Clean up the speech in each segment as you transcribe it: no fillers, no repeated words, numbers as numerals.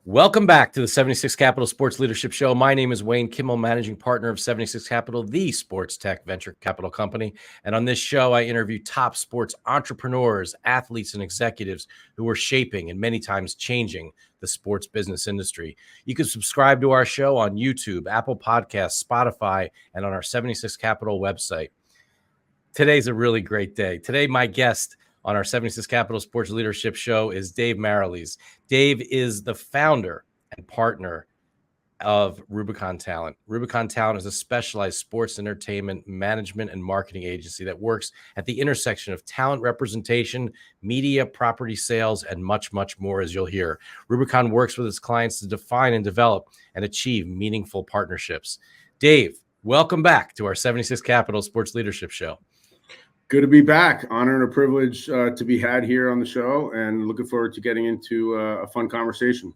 Welcome back to the 76 Capital Sports Leadership Show. My name is Wayne Kimmel, managing partner of 76 Capital, the sports tech venture capital company. And on this show, I interview top sports entrepreneurs, athletes, and executives who are shaping and many times changing the sports business industry. You can subscribe to our show on YouTube, Apple Podcasts, Spotify, and on our 76 Capital website. Today's a really great day. Today, my guest on our 76 Capital Sports Leadership Show is Dave Maryles. Dave is the founder and partner of Rubicon Talent. Rubicon Talent is a specialized sports entertainment management and marketing agency that works at the intersection of talent representation, media, property sales, and much, much more, as you'll hear. Rubicon works with its clients to define and develop and achieve meaningful partnerships. Dave, welcome back to our 76 Capital Sports Leadership Show. Good to be back. Honor and a privilege to be had here on the show, and looking forward to getting into a fun conversation.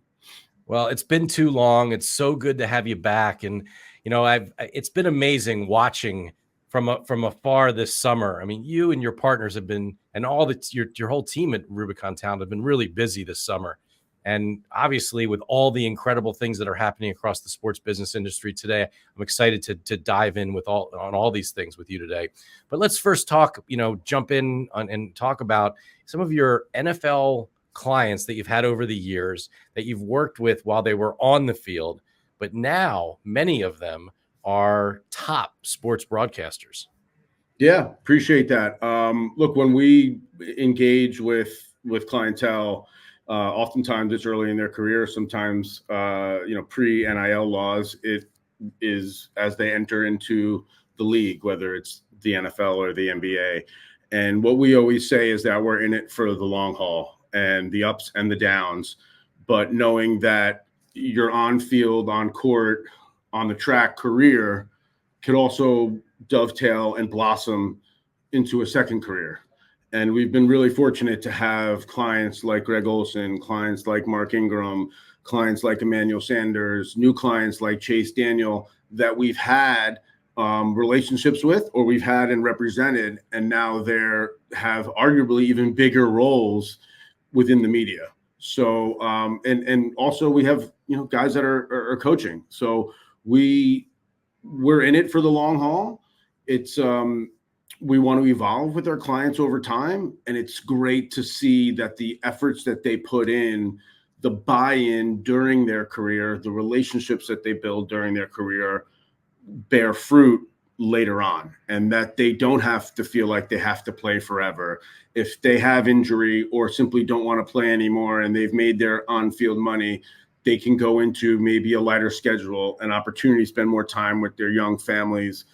Well, it's been too long. It's so good to have you back. And, you know, it's been amazing watching from afar this summer. I mean, you and your partners have been, and your whole team at Rubicon Talent have been really busy this summer. And obviously, with all the incredible things that are happening across the sports business industry today, I'm excited to dive in on all these things with you today. But let's first jump in and talk about some of your NFL clients that you've had over the years that you've worked with while they were on the field, but now many of them are top sports broadcasters. Yeah, appreciate that. Look, when we engage with clientele, oftentimes it's early in their career. Sometimes, pre-NIL laws, it is as they enter into the league, whether it's the NFL or the NBA. And what we always say is that we're in it for the long haul and the ups and the downs, but knowing that your on-field, on-court, on the track career could also dovetail and blossom into a second career. And we've been really fortunate to have clients like Greg Olson, clients like Mark Ingram, clients like Emmanuel Sanders, new clients like Chase Daniel that we've had relationships with, or we've had and represented, and now they have arguably even bigger roles within the media. So, and also we have, guys that are coaching. So we're in it for the long haul. It's, we want to evolve with our clients over time. And it's great to see that the efforts that they put in, the buy-in during their career, the relationships that they build during their career bear fruit later on, and that they don't have to feel like they have to play forever. If they have injury or simply don't want to play anymore and they've made their on-field money, they can go into maybe a lighter schedule, an opportunity to spend more time with their young families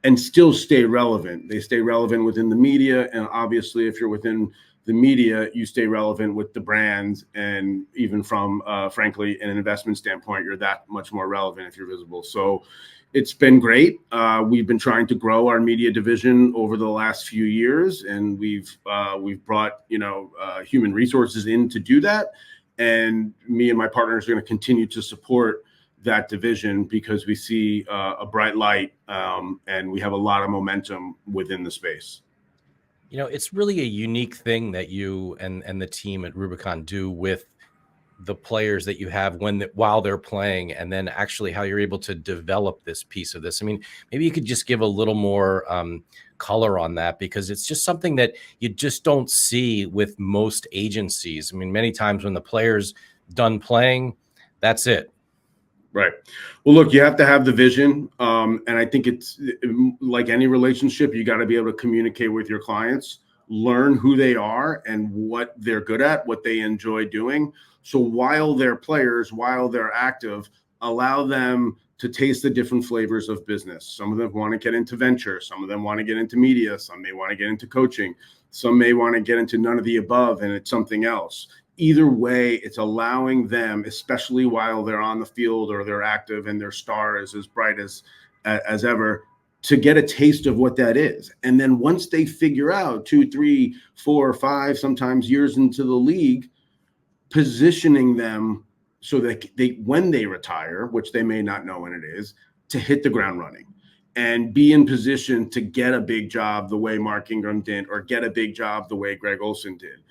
and still stay relevant. They stay relevant within the media. And obviously, if you're within the media, you stay relevant with the brands. And even from, frankly, an investment standpoint, you're that much more relevant if you're visible. So it's been great. We've been trying to grow our media division over the last few years, and we've brought, human resources in to do that. And me and my partners are going to continue to support that division because we see a bright light and we have a lot of momentum within the space. It's really a unique thing that you and the team at Rubicon do with the players that you have while they're playing, and then actually how you're able to develop this piece of this. I mean, maybe you could just give a little more color on that, because it's just something that you just don't see with most agencies. I mean, many times when the player's done playing, that's it. Right. Well, look, you have to have the vision. And I think it's like any relationship, you got to be able to communicate with your clients, learn who they are and what they're good at, what they enjoy doing. So while they're players, while they're active, allow them to taste the different flavors of business. Some of them want to get into venture. Some of them want to get into media. Some may want to get into coaching. Some may want to get into none of the above, and it's something else. Either way, it's allowing them, especially while they're on the field or they're active and their star is as bright as ever, to get a taste of what that is. And then once they figure out 2, 3, 4, 5, sometimes years into the league, positioning them so that when they retire, which they may not know when it is, to hit the ground running and be in position to get a big job the way Mark Ingram did, or get a big job the way Greg Olson did.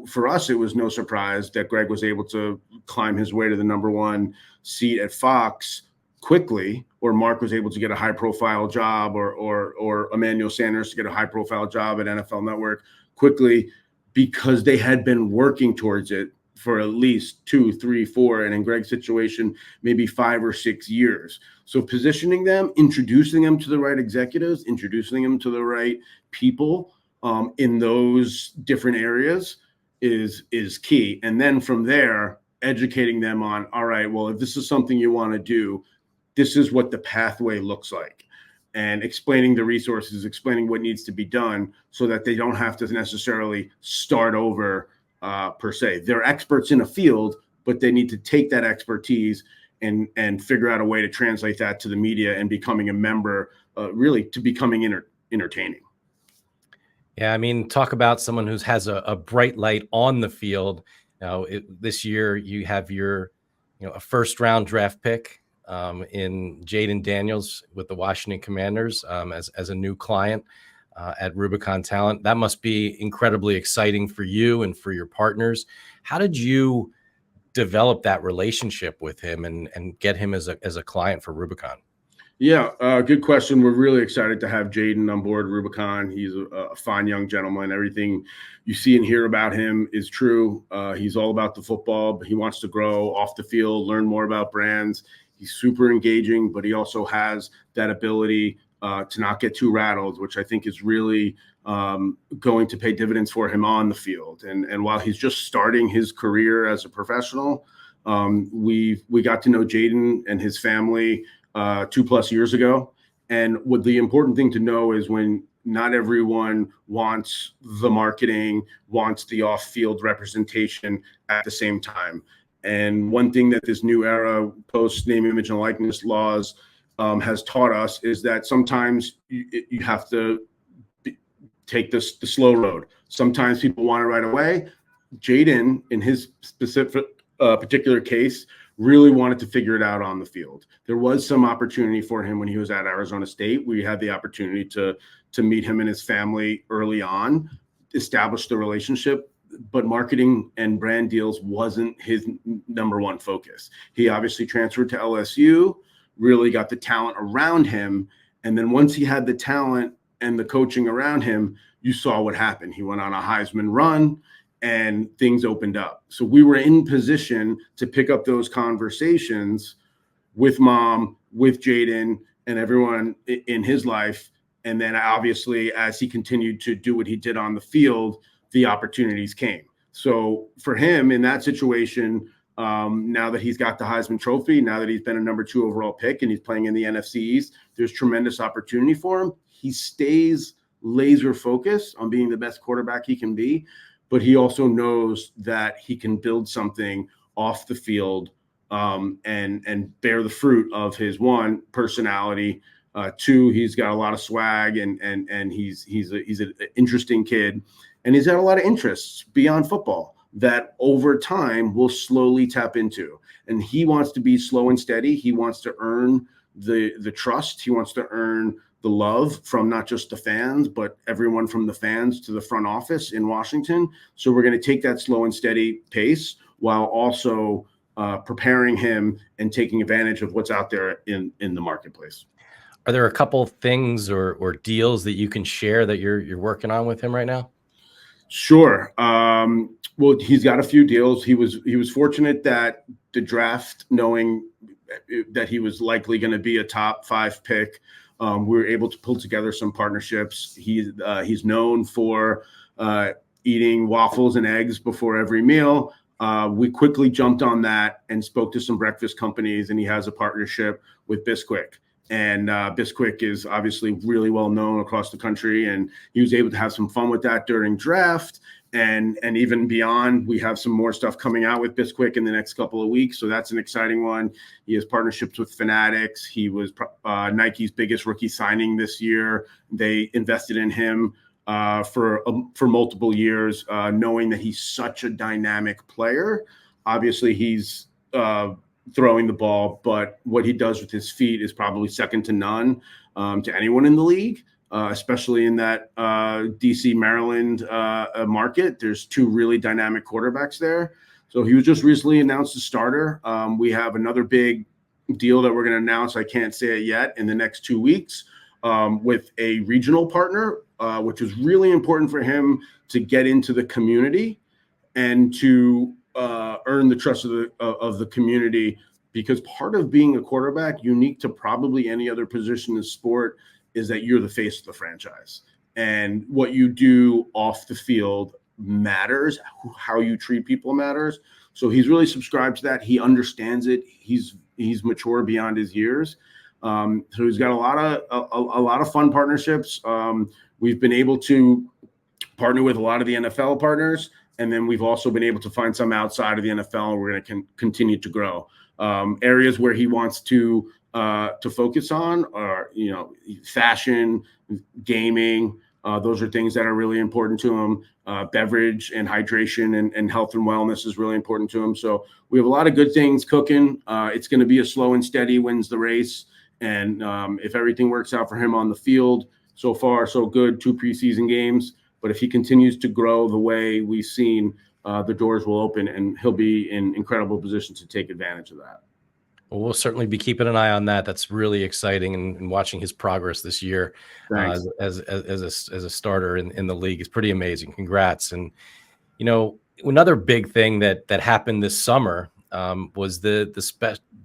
for us, it was no surprise that Greg was able to climb his way to the #1 seat at Fox quickly, or Mark was able to get a high profile job, or Emmanuel Sanders to get a high profile job at NFL Network quickly, because they had been working towards it for at least 2, 3, 4, and in Greg's situation, maybe 5 or 6 years. So positioning them, introducing them to the right executives, introducing them to the right people in those different areas is key. And then from there, educating them on, all right, well, if this is something you want to do, this is what the pathway looks like. And explaining the resources, explaining what needs to be done so that they don't have to necessarily start over per se. They're experts in a field, but they need to take that expertise and figure out a way to translate that to the media and becoming a member, really to becoming entertaining. Yeah, I mean, talk about someone who has a bright light on the field. Now, this year you have your, a first-round draft pick in Jayden Daniels with the Washington Commanders as a new client at Rubicon Talent. That must be incredibly exciting for you and for your partners. How did you develop that relationship with him and get him as a client for Rubicon? Yeah, good question. We're really excited to have Jayden on board Rubicon. He's a fine young gentleman. Everything you see and hear about him is true. He's all about the football, but he wants to grow off the field, learn more about brands. He's super engaging, but he also has that ability to not get too rattled, which I think is really going to pay dividends for him on the field. And while he's just starting his career as a professional, we got to know Jayden and his family 2+ years ago. And what the important thing to know is, when not everyone wants the marketing, wants the off-field representation at the same time. And one thing that this new era post name, image, and likeness laws has taught us is that sometimes you have to take the slow road. Sometimes people want it right away. Jayden, in his specific particular case, really wanted to figure it out on the field. There was some opportunity for him when he was at Arizona State. We had the opportunity to meet him and his family early on, establish the relationship, but marketing and brand deals wasn't his #1 focus. He obviously transferred to LSU, really got the talent around him. And then once he had the talent and the coaching around him, you saw what happened. He went on a Heisman run and things opened up. So we were in position to pick up those conversations with mom, with Jayden, and everyone in his life. And then obviously, as he continued to do what he did on the field, the opportunities came. So for him in that situation, now that he's got the Heisman Trophy, now that he's been a #2 overall pick and he's playing in the NFC East, there's tremendous opportunity for him. He stays laser focused on being the best quarterback he can be, but he also knows that he can build something off the field and bear the fruit of his, 1, personality, 2, he's got a lot of swag, and he's an interesting kid, and he's got a lot of interests beyond football that over time will slowly tap into. And he wants to be slow and steady. He wants to earn the trust. He wants to earn the love from not just the fans, but everyone from the fans to the front office in Washington. So we're going to take that slow and steady pace while also preparing him and taking advantage of what's out there in the marketplace. Are there a couple things or deals that you can share that you're working on with him right now? Sure. Well, he's got a few deals. He was fortunate that the draft, knowing that he was likely going to be a top 5 pick, we were able to pull together some partnerships. He's known for eating waffles and eggs before every meal. We quickly jumped on that and spoke to some breakfast companies, and he has a partnership with Bisquick. And Bisquick is obviously really well known across the country, and he was able to have some fun with that during draft. And even beyond, we have some more stuff coming out with Bisquick in the next couple of weeks. So that's an exciting one. He has partnerships with Fanatics. He was Nike's biggest rookie signing this year. They invested in him for multiple years, knowing that he's such a dynamic player. Obviously, he's throwing the ball, but what he does with his feet is probably second to none to anyone in the league. especially in that DC, Maryland market. There's two really dynamic quarterbacks there. So he was just recently announced a starter. We have another big deal that we're going to announce. I can't say it yet, in the next 2 weeks, with a regional partner, which is really important for him to get into the community and to earn the trust of the community. Because part of being a quarterback, unique to probably any other position in sport, is that you're the face of the franchise. And what you do off the field matters. How you treat people matters. So he's really subscribed to that. He understands it. He's mature beyond his years. So he's got a lot of fun partnerships. We've been able to partner with a lot of the NFL partners, and then we've also been able to find some outside of the NFL, and we're going to continue to grow. Areas where he wants to focus on are, fashion, gaming. Those are things that are really important to him. Beverage and hydration and health and wellness is really important to him. So we have a lot of good things cooking. It's going to be a slow and steady wins the race. And if everything works out for him on the field, so far so good, 2 preseason games. But if he continues to grow the way we've seen, the doors will open, and he'll be in incredible position to take advantage of that. Well, we'll certainly be keeping an eye on that. That's really exciting, and watching his progress this year as a starter in the league is pretty amazing. Congrats. And, another big thing that happened this summer was the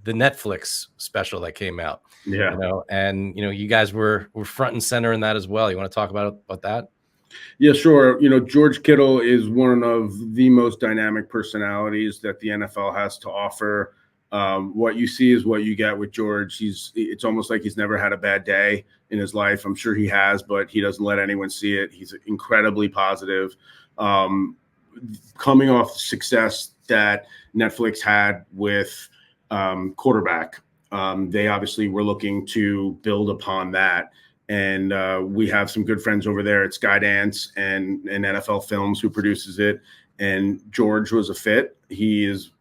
Netflix special that came out. Yeah. You guys were front and center in that as well. You want to talk about that? Yeah, sure. George Kittle is one of the most dynamic personalities that the NFL has to offer. What you see is what you get with George. It's almost like he's never had a bad day in his life. I'm sure he has, but he doesn't let anyone see it. He's incredibly positive. Coming off the success that Netflix had with quarterback, they obviously were looking to build upon that. And we have some good friends over there at Skydance and NFL Films who produces it. And George was a fit. He is,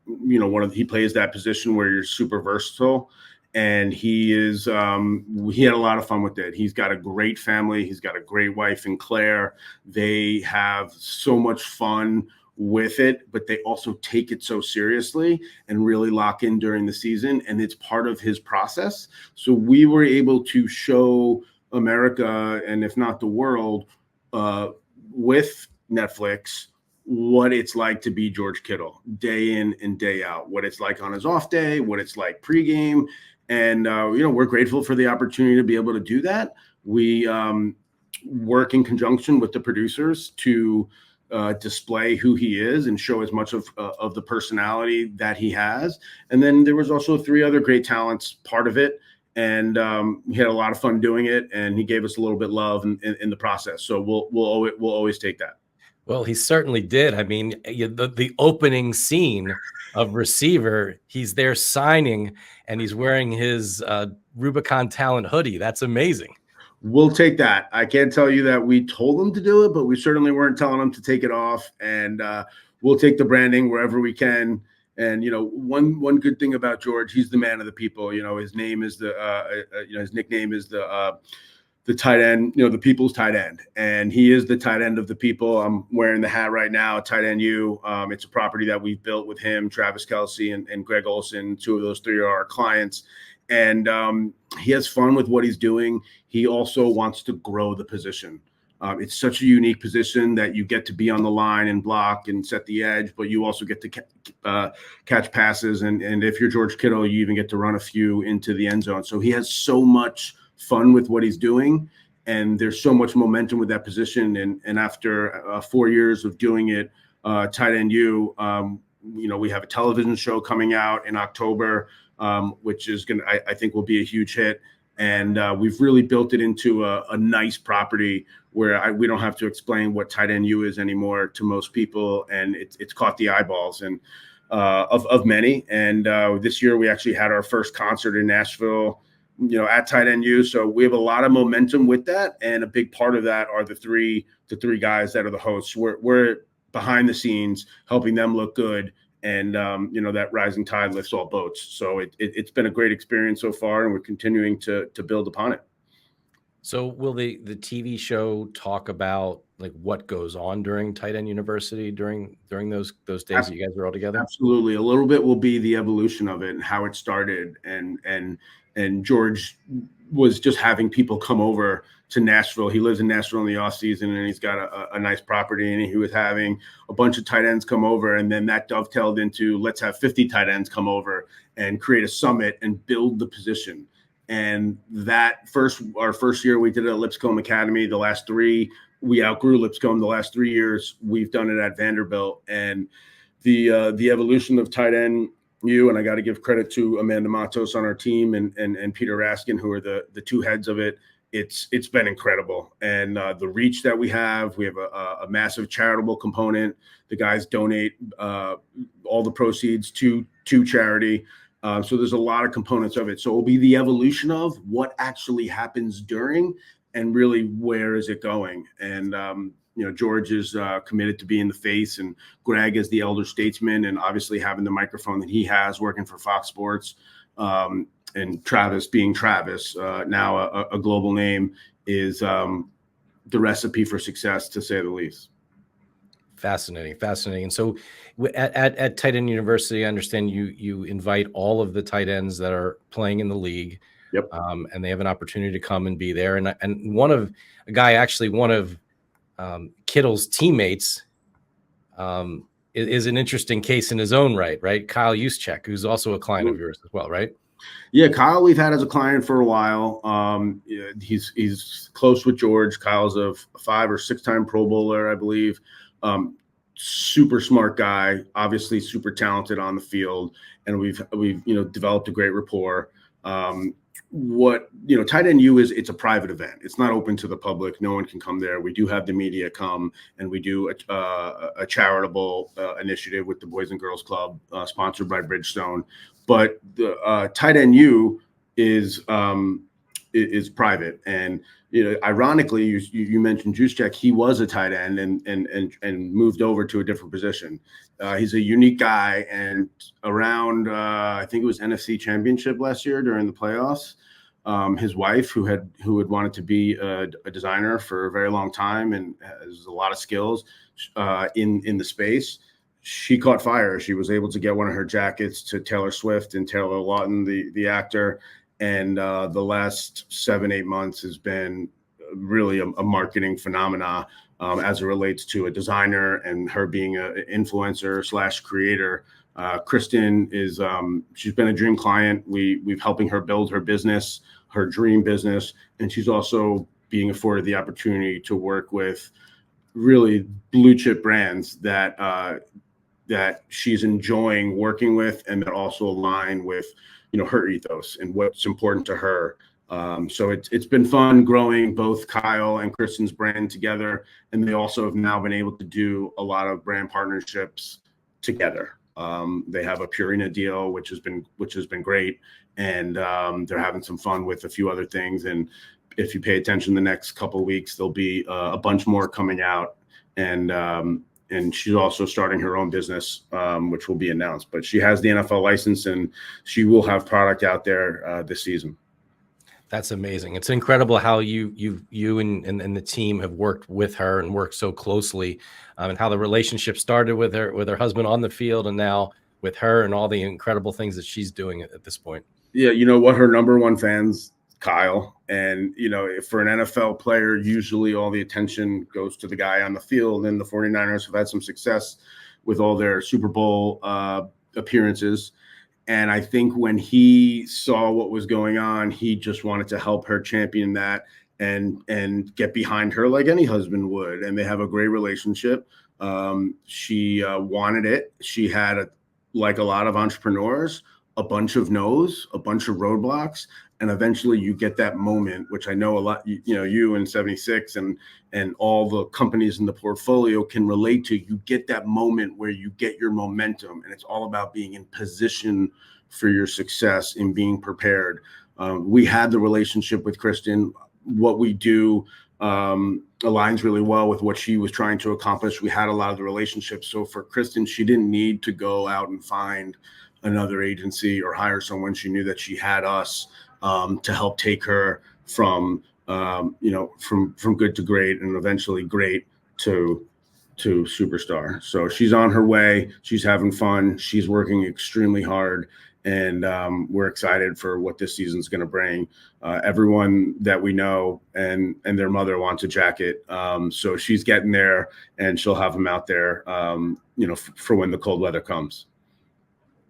he plays that position where you're super versatile, and he had a lot of fun with it. He's got a great family. He's got a great wife in Claire. They have so much fun with it, but they also take it so seriously and really lock in during the season. And it's part of his process. So we were able to show America, and if not the world, with Netflix, what it's like to be George Kittle day in and day out, what it's like on his off day, what it's like pregame. And, we're grateful for the opportunity to be able to do that. We work in conjunction with the producers to display who he is and show as much of the personality that he has. And then there was also 3 other great talents part of it. And we had a lot of fun doing it, and he gave us a little bit of love in the process. So we'll always take that. Well, he certainly did. I mean, the opening scene of Receiver, he's there signing, and he's wearing his Rubicon Talent hoodie. That's amazing. We'll take that. I can't tell you that we told him to do it, but we certainly weren't telling him to take it off. And we'll take the branding wherever we can. And, one good thing about George, he's the man of the people. His name is his nickname is the tight end, the people's tight end. And he is the tight end of the people. I'm wearing the hat right now, Tight End U. It's a property that we've built with him, Travis Kelce and Greg Olson. 2 of those 3 are our clients. And he has fun with what he's doing. He also wants to grow the position. It's such a unique position that you get to be on the line and block and set the edge, but you also get to catch passes. And if you're George Kittle, you even get to run a few into the end zone. So he has so much fun with what he's doing, and there's so much momentum with that position. And after 4 years of doing it, Tight End U, we have a television show coming out in October, which is I think will be a huge hit. And we've really built it into a nice property where we don't have to explain what Tight End U is anymore to most people, and it's caught the eyeballs and of many. And this year we actually had our first concert in Nashville, at Tight End U. So we have a lot of momentum with that, and a big part of that are the three guys that are the hosts. We're behind the scenes helping them look good. And, that rising tide lifts all boats. So it's been a great experience so far, and we're continuing to build upon it. So will the TV show talk about like what goes on during Tight End University during those days that you guys are all together? Absolutely. A little bit will be the evolution of it and how it started. And George was just having people come over to Nashville. He lives in Nashville in the off season, and he's got a nice property, and he was having a bunch of tight ends come over. And then that dovetailed into, let's have 50 tight ends come over and create a summit and build the position. And our first year we did it at Lipscomb Academy. The last three, we outgrew Lipscomb. The last 3 years we've done it at Vanderbilt. And the evolution of tight end U, and I got to give credit to Amanda Matos on our team and Peter Raskin, who are the two heads of it. It's been incredible. And the reach that we have a massive charitable component. The guys donate all the proceeds to charity. So there's a lot of components of it. So it will be the evolution of what actually happens during, and really where is it going. And George is committed to being the face, and Greg is the elder statesman, and obviously having the microphone that he has working for Fox Sports, and Travis being Travis, now a global name, is the recipe for success, to say the least. Fascinating. And so at Tight End University, I understand you invite all of the tight ends that are playing in the league. Yep. And they have an opportunity to come and be there. And one of Kittle's teammates is an interesting case in his own right? Kyle Juszcyk, who's also a client of yours as well, right? Yeah, Kyle we've had as a client for a while. He's close with George. Kyle's a 5 or 6 time Pro Bowler, I believe. Super smart guy, obviously super talented on the field, and we've developed a great rapport. Tight End U it's a private event. It's not open to the public. No one can come there. We do have the media come, and we do a charitable initiative with the Boys and Girls Club, sponsored by Bridgestone. But the Tight End U is private. And ironically, you mentioned Juszcyk. He was a tight end and moved over to a different position. He's a unique guy, and around I think it was NFC Championship last year during the playoffs, his wife, who had wanted to be a designer for a very long time and has a lot of skills in the space, she caught fire. She was able to get one of her jackets to Taylor Swift and Taylor Lautner, the actor. And the last 7-8 months has been really a marketing phenomena as it relates to a designer and her being an influencer / creator. Kristen is she's been a dream client. We've helping her build her business, her dream business, and she's also being afforded the opportunity to work with really blue chip brands that she's enjoying working with, and that also align with her ethos and what's important to her. So it's been fun growing both Kyle and Kristen's brand together, and they also have now been able to do a lot of brand partnerships together. They have a Purina deal, which has been great, and they're having some fun with a few other things. And if you pay attention the next couple of weeks, there'll be a bunch more coming out. And she's also starting her own business, which will be announced. But she has the NFL license, and she will have product out there this season. That's amazing. It's incredible how you and the team have worked with her and worked so closely, and how the relationship started with her husband on the field, and now with her and all the incredible things that she's doing at this point. Yeah, you know what? Her number one fans, Kyle. And, for an NFL player, usually all the attention goes to the guy on the field, and the 49ers have had some success with all their Super Bowl appearances. And I think when he saw what was going on, he just wanted to help her champion that and get behind her like any husband would. And they have a great relationship. She wanted it. She had, like a lot of entrepreneurs, a bunch of no's, a bunch of roadblocks, and eventually you get that moment, which I know a lot, you and 76 and all the companies in the portfolio can relate to. You get that moment where you get your momentum, and it's all about being in position for your success and being prepared. We had the relationship with Kristen. What we do aligns really well with what she was trying to accomplish. We had a lot of the relationships. So for Kristen, she didn't need to go out and find another agency or hire someone. She knew that she had us to help take her from from good to great, and eventually great to superstar. So she's on her way. She's having fun. She's working extremely hard. And we're excited for what this season's going to bring. Everyone that we know and their mother wants a jacket. So she's getting there, and she'll have them out there, for when the cold weather comes.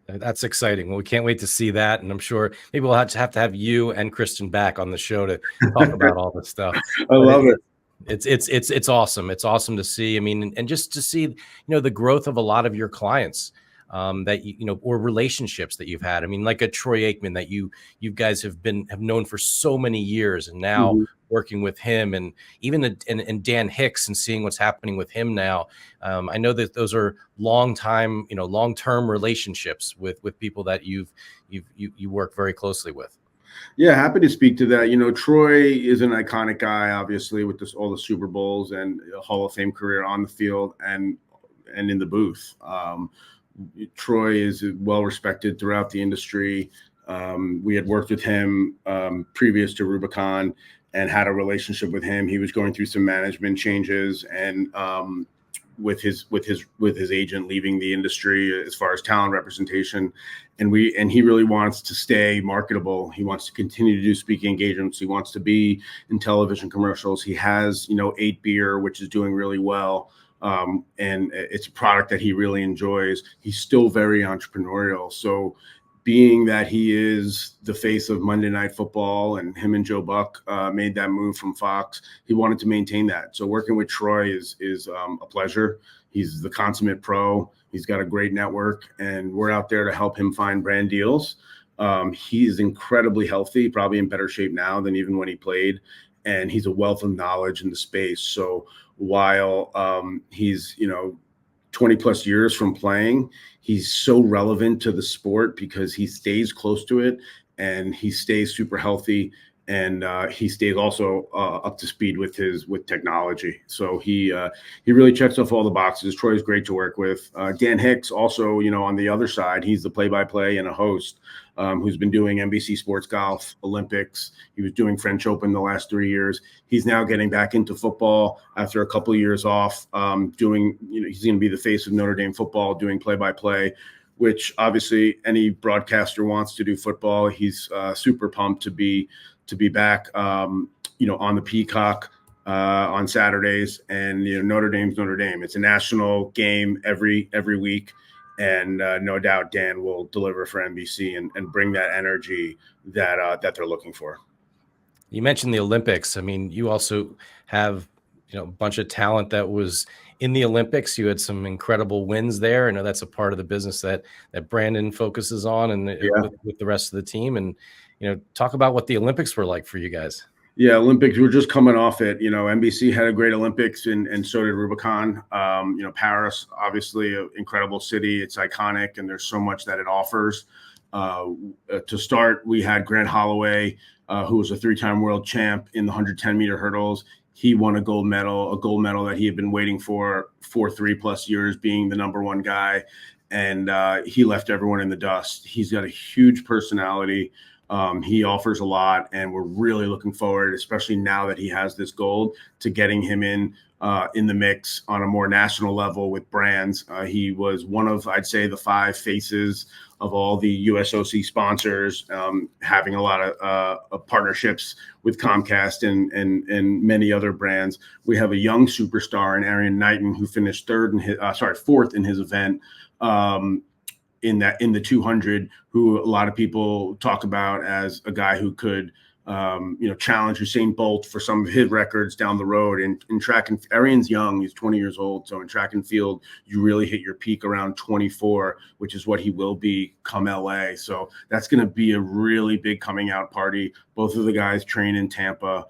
That's exciting. Well, we can't wait to see that. And I'm sure maybe we'll have to have you and Kristen back on the show to talk about all this stuff. I love it. It's awesome. It's awesome to see. I mean, and just to see, the growth of a lot of your clients that or relationships that you've had. I mean, like a Troy Aikman that you guys have known for so many years, and now working with him, and even and Dan Hicks, and seeing what's happening with him now. I know that those are long-term relationships with people that you work very closely with. Yeah, happy to speak to that. Troy is an iconic guy, obviously, with all the Super Bowls and a Hall of Fame career on the field and in the booth. Troy is well respected throughout the industry. We had worked with him previous to Rubicon and had a relationship with him. He was going through some management changes, and with his agent leaving the industry as far as talent representation, and he really wants to stay marketable. He wants to continue to do speaking engagements. He wants to be in television commercials. He has 8 Beer, which is doing really well. And it's a product that he really enjoys. He's still very entrepreneurial. So being that he is the face of Monday Night Football, and him and Joe Buck made that move from Fox, he wanted to maintain that. So working with Troy is a pleasure. He's the consummate pro. He's got a great network, and we're out there to help him find brand deals. He is incredibly healthy, probably in better shape now than even when he played. And he's a wealth of knowledge in the space. So while he's 20 plus years from playing, he's so relevant to the sport because he stays close to it, and he stays super healthy, and he stays also up to speed with technology. So he really checks off all the boxes. Troy's great to work with. Dan Hicks also, on the other side, he's the play-by-play and a host who's been doing NBC Sports Golf, Olympics. He was doing French Open the last 3 years. He's now getting back into football after a couple of years off. He's going to be the face of Notre Dame football, doing play-by-play, which obviously any broadcaster wants to do football. He's super pumped to be back, on the Peacock on Saturdays. And Notre Dame's Notre Dame. It's a national game every week, and no doubt Dan will deliver for NBC and bring that energy that they're looking for. You mentioned the Olympics. I mean, you also have a bunch of talent that was in the Olympics. You had some incredible wins there. I know that's a part of the business that Brandon focuses on, and with the rest of the team. And talk about what the Olympics were like for you guys. Yeah, Olympics, we're just coming off it. NBC had a great Olympics, and so did Rubicon. Paris, obviously an incredible city. It's iconic, and there's so much that it offers. To start, we had Grant Holloway, who was a 3-time world champ in the 110-meter hurdles. He won a gold medal that he had been waiting for 3+ years, being the number one guy. And he left everyone in the dust. He's got a huge personality. He offers a lot, and we're really looking forward, especially now that he has this gold, to getting him in the mix on a more national level with brands. He was one of, I'd say, the 5 faces of all the USOC sponsors, having a lot of partnerships with Comcast and many other brands. We have a young superstar in Arian Knighton, who finished fourth in his event. In the 200, who a lot of people talk about as a guy who could, challenge Usain Bolt for some of his records down the road. In track, and Arian's young, he's 20 years old. So in track and field, you really hit your peak around 24, which is what he will be come LA. So that's going to be a really big coming out party. Both of the guys train in Tampa.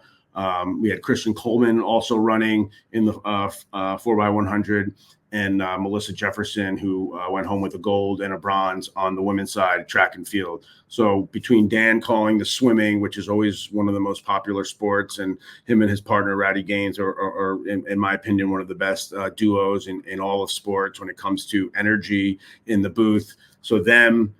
We had Christian Coleman also running in the 4x100. And Melissa Jefferson, who went home with a gold and a bronze on the women's side, track and field. So between Dan calling the swimming, which is always one of the most popular sports, and him and his partner, Ratty Gaines, are in my opinion, one of the best duos in all of sports when it comes to energy in the booth. So them,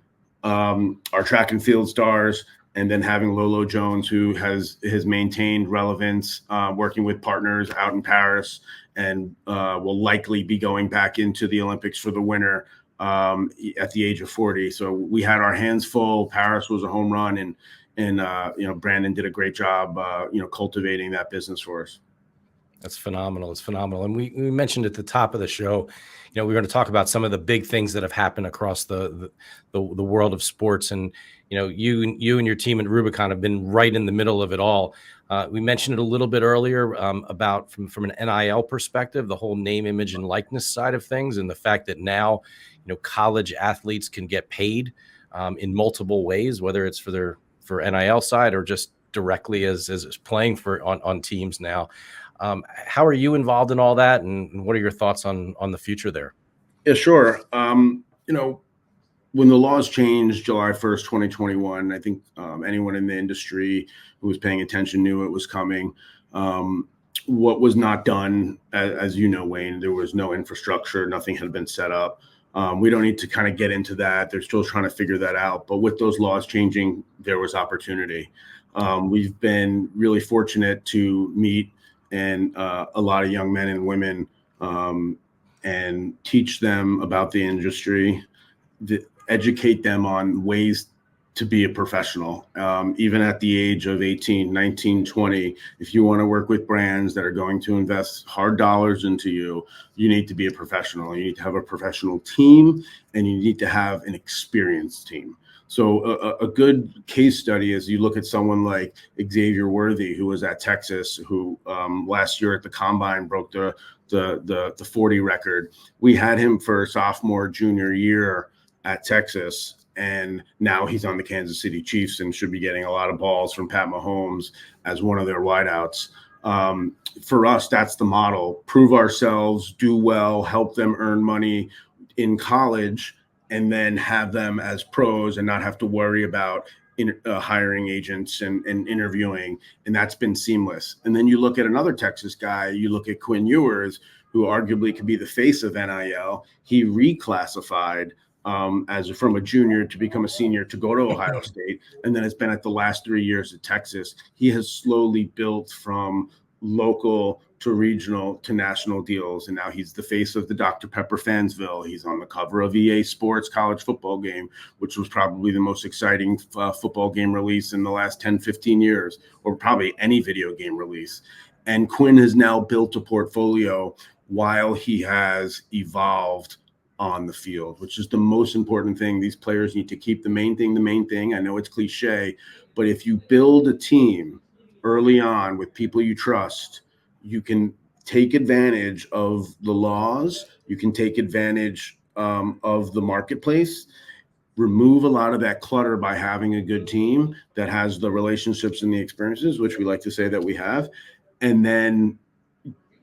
our track and field stars, and then having Lolo Jones, who has maintained relevance, working with partners out in Paris, and will likely be going back into the Olympics for the winter at the age of 40. So we had our hands full. Paris was a home run, and Brandon did a great job, cultivating that business for us. That's phenomenal. It's phenomenal. And we mentioned at the top of the show, we're going to talk about some of the big things that have happened across the world of sports. And, you and your team at Rubicon have been right in the middle of it all. We mentioned it a little bit earlier about from an NIL perspective, the whole name, image, and likeness side of things, and the fact that now, college athletes can get paid in multiple ways, whether it's for NIL side or just directly as playing on teams now. How are you involved in all that, and what are your thoughts on the future there? Yeah, sure. When the laws changed July 1st, 2021, I think anyone in the industry who was paying attention knew it was coming. What was not done, as you know, Wayne, there was no infrastructure. Nothing had been set up. We don't need to kind of get into that. They're still trying to figure that out. But with those laws changing, there was opportunity. We've been really fortunate to meet a lot of young men and women and teach them about the industry, educate them on ways to be a professional. Even at the age of 18, 19, 20, if you want to work with brands that are going to invest hard dollars into you, you need to be a professional. You need to have a professional team, and you need to have an experienced team. So a good case study is you look at someone like Xavier Worthy, who was at Texas, who last year at the Combine broke the 40 record. We had him for sophomore, junior year at Texas, and now he's on the Kansas City Chiefs and should be getting a lot of balls from Pat Mahomes as one of their wideouts. For us, that's the model. Prove ourselves, do well, help them earn money in college, and then have them as pros and not have to worry about hiring agents and interviewing. And that's been seamless. And then you look at another Texas guy, you look at Quinn Ewers, who arguably could be the face of NIL. He reclassified from a junior to become a senior to go to Ohio State, and then has been at the last 3 years at Texas. He has slowly built from local to regional to national deals, and now he's the face of the Dr. Pepper Fansville. He's on the cover of EA Sports college football game, which was probably the most exciting football game release in the last 10, 15 years, or probably any video game release. And Quinn has now built a portfolio while he has evolved on the field, which is the most important thing. These players need to keep the main thing. I know it's cliche, but if you build a team early on with people you trust, you can take advantage of the laws. You can take advantage of the marketplace, remove a lot of that clutter by having a good team that has the relationships and the experiences, which we like to say that we have, and then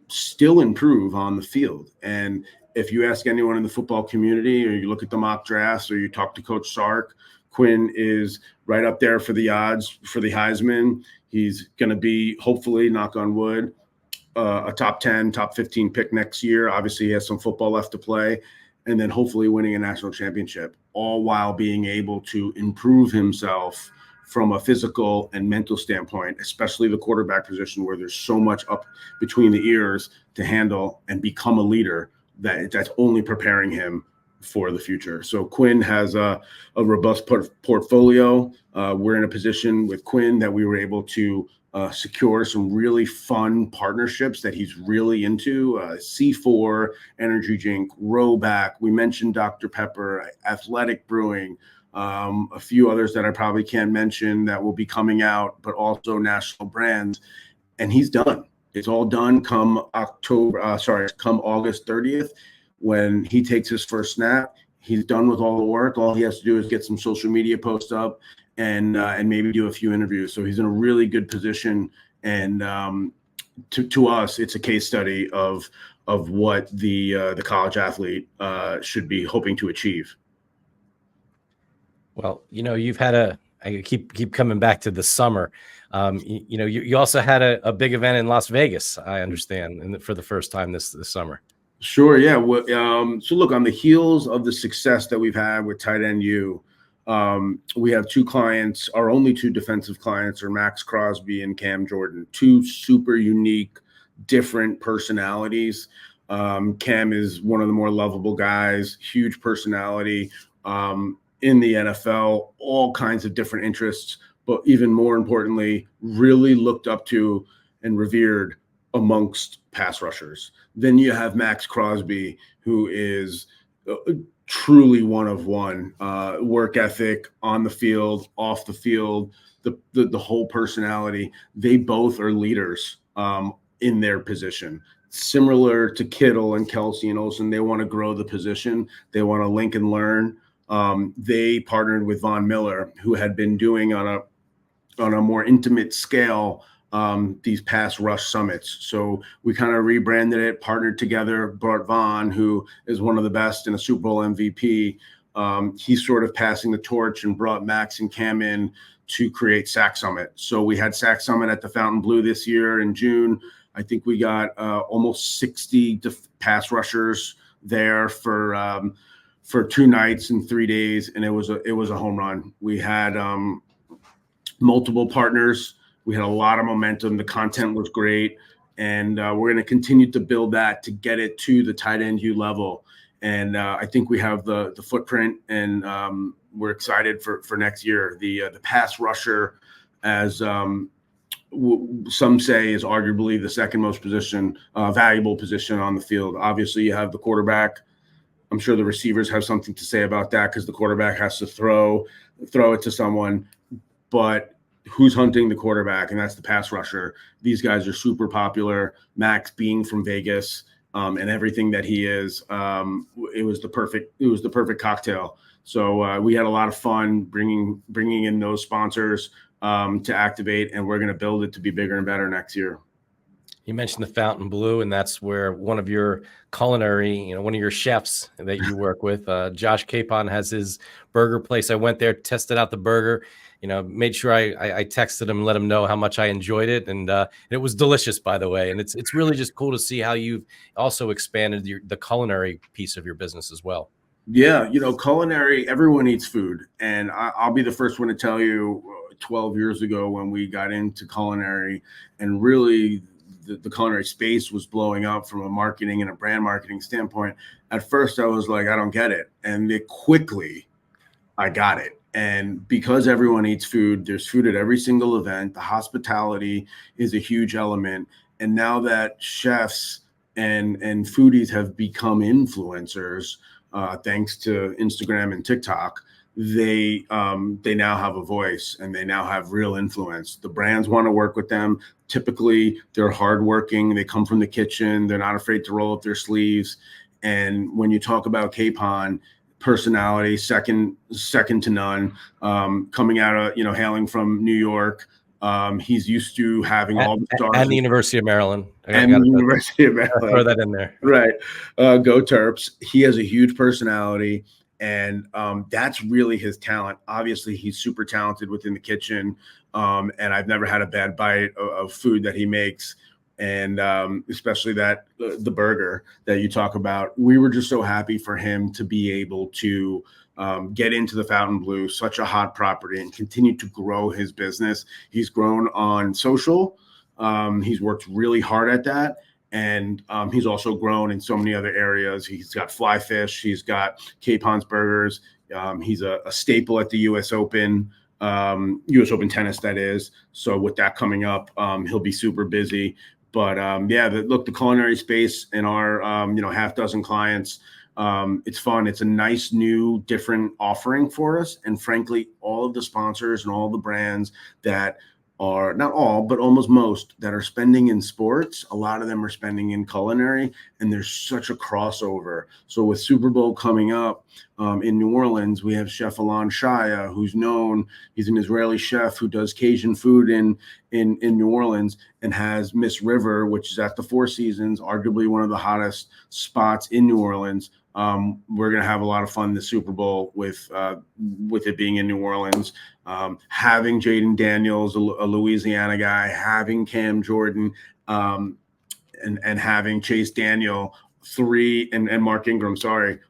still improve on the field. And if you ask anyone in the football community, or you look at the mock drafts, or you talk to Coach Sark, Quinn is right up there for the odds for the Heisman. He's going to be, hopefully, knock on wood, a top 10, top 15 pick next year. Obviously, he has some football left to play, and then hopefully winning a national championship, all while being able to improve himself from a physical and mental standpoint, especially the quarterback position, where there's so much up between the ears to handle and become a leader that's only preparing him for the future. So Quinn has a robust portfolio. We're in a position with Quinn that we were able to secure some really fun partnerships that he's really into. C4, Energy Drink, Rowback. We mentioned Dr. Pepper, Athletic Brewing, a few others that I probably can't mention that will be coming out, but also national brands. And he's done. It's all done come August 30th, when he takes his first snap. He's done with all the work. All he has to do is get some social media posts up and maybe do a few interviews. So he's in a really good position. And to us, it's a case study of what the college athlete should be hoping to achieve. Well, you've had I keep coming back to the summer. You also had a big event in Las Vegas, I understand, and for the first time this summer. Sure, yeah. So look, on the heels of the success that we've had with Tight End U, We have two clients. Our only two defensive clients are Max Crosby and Cam Jordan, two super unique, different personalities. Cam is one of the more lovable guys, huge personality, in the NFL, all kinds of different interests, but even more importantly, really looked up to and revered amongst pass rushers. Then you have Max Crosby, who is truly one of one, work ethic on the field, off the field, the whole personality. They both are leaders in their position. Similar to Kittle and Kelsey and Olsen, they want to grow the position. They want to link and learn. They partnered with Von Miller, who had been doing on a more intimate scale these past rush summits. So we kind of rebranded it, partnered together, brought Von, who is one of the best and a Super Bowl MVP. He's sort of passing the torch and brought Max and Cam in to create Sack Summit. So we had Sack Summit at the Fontainebleau this year in June. I think we got almost 60 pass rushers there for 2 nights and 3 days, and it was a home run. We had multiple partners. We had a lot of momentum. The content was great, and we're going to continue to build that to get it to the tight end U level. And I think we have the footprint, and we're excited for next year. The pass rusher, as some say, is arguably the second most valuable position on the field. Obviously, you have the quarterback. I'm sure the receivers have something to say about that because the quarterback has to throw it to someone. But who's hunting the quarterback? And that's the pass rusher. These guys are super popular. Max being from Vegas and everything that he is, it was the perfect cocktail. So we had a lot of fun bringing in those sponsors to activate, and we're going to build it to be bigger and better next year. You mentioned the Fontainebleau, and that's where one of your culinary, one of your chefs that you work with, Josh Capon, has his burger place. I went there, tested out the burger, made sure I texted him and let him know how much I enjoyed it. And it was delicious, by the way. And it's really just cool to see how you've also expanded the culinary piece of your business as well. Yeah. Culinary, everyone eats food. And I'll be the first one to tell you 12 years ago when we got into culinary, and really the culinary space was blowing up from a marketing and a brand marketing standpoint. At first I was like, I don't get it. And quickly I got it. And because everyone eats food, there's food at every single event. The hospitality is a huge element. And now that chefs and foodies have become influencers, thanks to Instagram and TikTok, they now have a voice and they now have real influence. The brands want to work with them. Typically, they're hardworking. They come from the kitchen. They're not afraid to roll up their sleeves. And when you talk about Capon, personality, second to none, coming out of, hailing from New York. He's used to having all the stars. And the University of Maryland. University of Maryland. Throw that in there. Right. Go Terps. He has a huge personality, and that's really his talent. Obviously, he's super talented within the kitchen, and I've never had a bad bite of food that he makes. And especially the burger that you talk about. We were just so happy for him to be able to get into the Fontainebleau, such a hot property, and continue to grow his business. He's grown on social. He's worked really hard at that. And he's also grown in so many other areas. He's got Fly Fish. He's got Capon's Burgers. He's a staple at the U.S. Open. U.S. Open tennis, that is. So with that coming up, he'll be super busy. But the culinary space in our half dozen clients, it's fun. It's a nice, new, different offering for us. And frankly, all of the sponsors and all the brands that are, not all, but almost most, that are spending in sports, a lot of them are spending in culinary, and there's such a crossover. So with Super Bowl coming up in New Orleans, we have Chef Alon Shaya, who's known. He's an Israeli chef who does Cajun food in New Orleans, and has Miss River, which is at the Four Seasons, arguably one of the hottest spots in New Orleans. We're going to have a lot of fun this Super Bowl with it being in New Orleans, having Jayden Daniels, a Louisiana guy, having Cam Jordan, and having Chase Daniel, and Mark Ingram,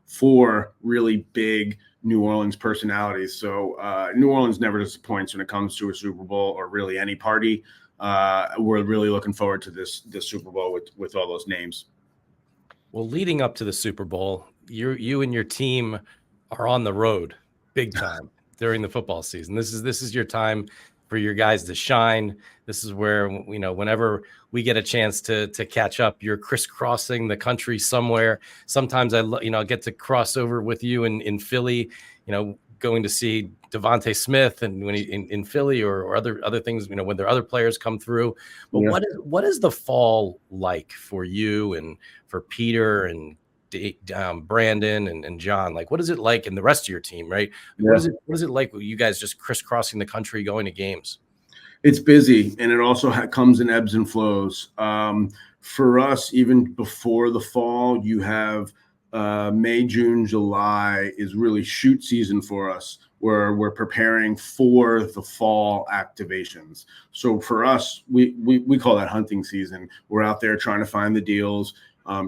4 really big New Orleans personalities. So New Orleans never disappoints when it comes to a Super Bowl or really any party. We're really looking forward to this Super Bowl with all those names. Well, leading up to the Super Bowl, you and your team are on the road big time during the football season. This is your time for your guys to shine. This is where, whenever we get a chance to catch up, you're crisscrossing the country somewhere. Sometimes I get to cross over with you in Philly, going to see Devontae Smith and when he in Philly or other things, when there are other players come through. But Yeah. what is the fall like for you and for Peter and Brandon and John? Like, what is it like in the rest of your team, right? Yeah. What is it like with you guys just crisscrossing the country going to games? It's busy, and it also comes in ebbs and flows. For us, even before the fall, you have May, June, July is really shoot season for us, where we're preparing for the fall activations. So for us, we call that hunting season. We're out there trying to find the deals,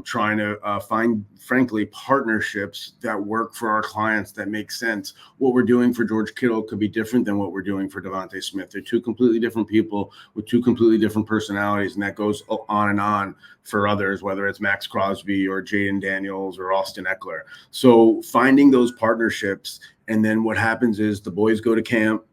trying to find, frankly, partnerships that work for our clients that make sense. What we're doing for George Kittle could be different than what we're doing for Devontae Smith. They're two completely different people with two completely different personalities, and that goes on and on for others, whether it's Max Crosby or Jayden Daniels or Austin Eckler. So finding those partnerships, and then what happens is the boys go to camp,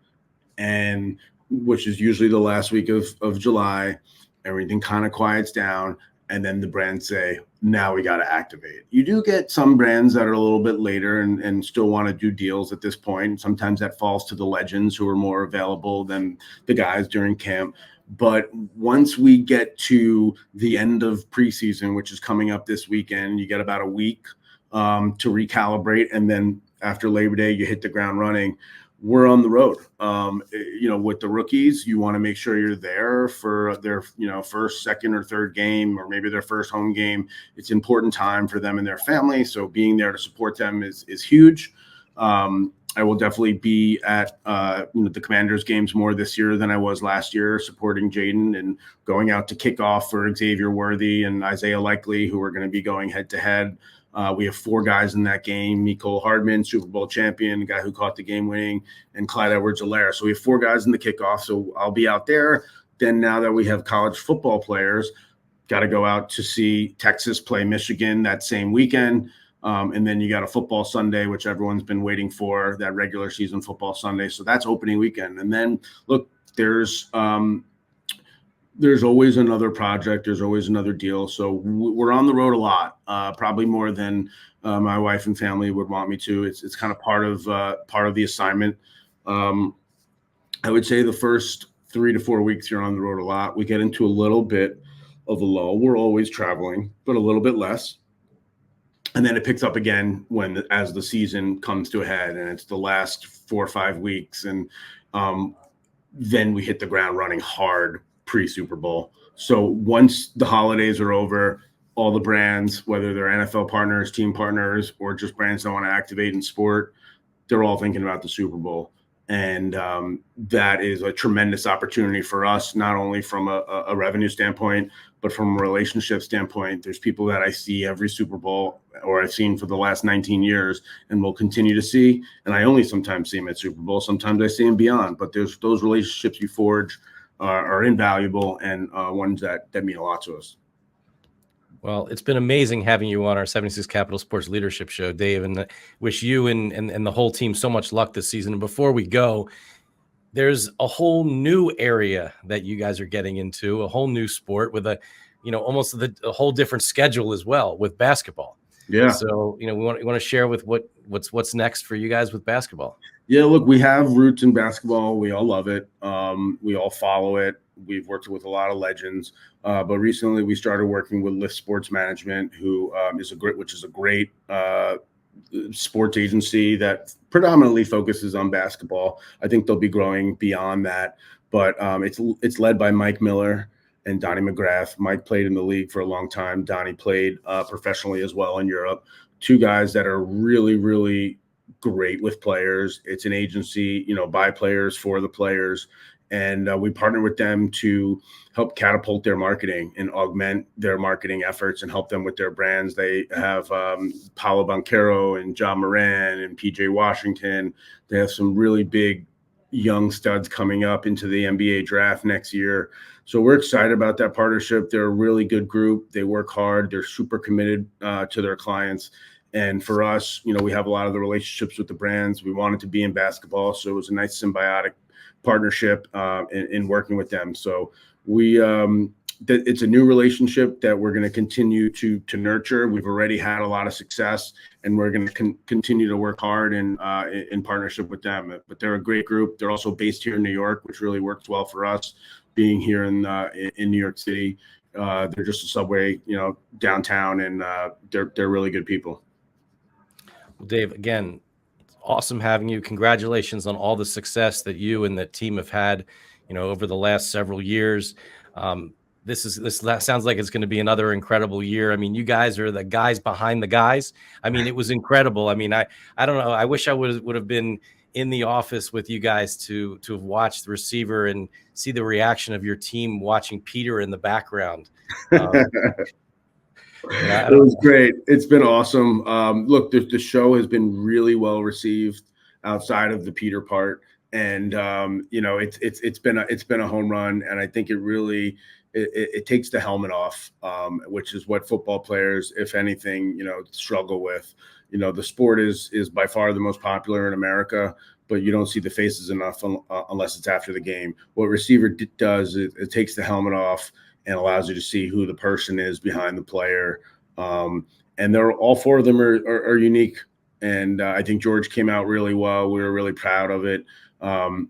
and which is usually the last week of July, everything kind of quiets down. And then the brands say, now we got to activate. You do get some brands that are a little bit later and still want to do deals at this point. Sometimes that falls to the legends who are more available than the guys during camp. But once we get to the end of preseason, which is coming up this weekend, you get about a week to recalibrate. And then after Labor Day, you hit the ground running. We're on the road. With the rookies, you want to make sure you're there for their, first, second, or third game, or maybe their first home game. It's important time for them and their family. So being there to support them is huge. I will definitely be at the Commanders games more this year than I was last year, supporting Jayden and going out to kickoff for Xavier Worthy and Isaiah Likely, who are going to be going head to head. We have 4 guys in that game: Mecole Hardman, Super Bowl champion, the guy who caught the game winning, and Clyde Edwards-Helaire. So we have 4 guys in the kickoff. So I'll be out there. Then now that we have college football players, got to go out to see Texas play Michigan that same weekend. And then you got a football Sunday, which everyone's been waiting for, that regular season football Sunday. So that's opening weekend. And then look, there's always another project. There's always another deal. So we're on the road a lot, probably more than my wife and family would want me to. It's kind of part of the assignment. I would say the first 3 to 4 weeks you're on the road a lot. We get into a little bit of a lull. We're always traveling, but a little bit less. And then it picks up again as the season comes to a head, and it's the last 4 or 5 weeks. And then we hit the ground running hard pre-Super Bowl. So once the holidays are over, all the brands, whether they're NFL partners, team partners, or just brands that want to activate in sport, they're all thinking about the Super Bowl. And that is a tremendous opportunity for us, not only from a revenue standpoint, but from a relationship standpoint. There's people that I see every Super Bowl, or I've seen for the last 19 years, and will continue to see. And I only sometimes see them at Super Bowl. Sometimes I see them beyond. But there's those relationships you forge are invaluable, and ones that mean a lot to us. Well, it's been amazing having you on our 76 Capital Sports Leadership Show, Dave, and wish you and the whole team so much luck this season. And before we go, there's a whole new area that you guys are getting into, a whole new sport with almost a whole different schedule as well with basketball. Yeah. So, we want to share with what's next for you guys with basketball. Yeah, look, we have roots in basketball. We all love it. We all follow it. We've worked with a lot of legends, but recently we started working with Lift Sports Management, which is a great sports agency that predominantly focuses on basketball. I think they'll be growing beyond that, but it's led by Mike Miller and Donnie McGrath. Mike played in the league for a long time. Donnie played professionally as well in Europe. 2 guys that are really, really great with players. It's an agency, by players for the players. And we partner with them to help catapult their marketing and augment their marketing efforts and help them with their brands. They have Paolo Banchero and John Moran and PJ Washington. They have some really big young studs coming up into the NBA draft next year. So we're excited about that partnership. They're a really good group. They work hard. They're super committed to their clients. And for us, we have a lot of the relationships with the brands. We wanted to be in basketball, so it was a nice symbiotic partnership in working with them. So it's a new relationship that we're going to continue to nurture. We've already had a lot of success, and we're going to continue to work hard in partnership with them. But they're a great group. They're also based here in New York, which really works well for us, being here in New York City. They're just a subway, downtown, and they're really good people. Well, Dave, again, it's awesome having you. Congratulations on all the success that you and the team have had, over the last several years. This sounds like it's going to be another incredible year. I mean, you guys are the guys behind the guys. I mean, it was incredible. I mean, I don't know. I wish I would have been in the office with you guys to have watched the receiver and see the reaction of your team watching Peter in the background. It was great. It's been awesome. Look, the show has been really well received outside of the Peter part, and it's been a home run. And I think it really it takes the helmet off, which is what football players, if anything, struggle with. The sport is by far the most popular in America, but you don't see the faces enough unless it's after the game. What receiver does is it takes the helmet off and allows you to see who the person is behind the player. And they're all four of them are unique. And I think George came out really well. We were really proud of it.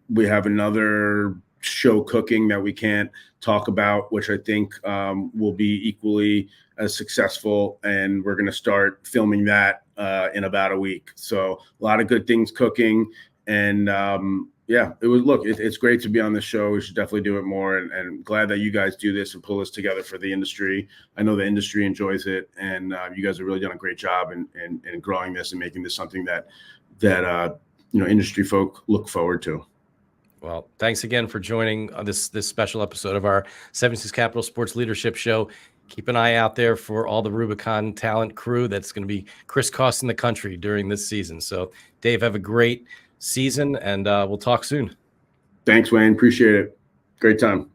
We have another show cooking that we can't talk about, which I think will be equally as successful. And we're going to start filming that in about a week. So a lot of good things cooking. And it's great to be on this show. We should definitely do it more, and glad that you guys do this and pull this together for the industry. I know the industry enjoys it, and you guys have really done a great job in growing this and making this something that industry folk look forward to. Well, thanks again for joining this special episode of our 76 Capital Sports Leadership Show. Keep an eye out there for all the Rubicon Talent crew that's going to be crisscrossing the country during this season. So, Dave, have a great season, and we'll talk soon. Thanks, Wayne. Appreciate it. Great time.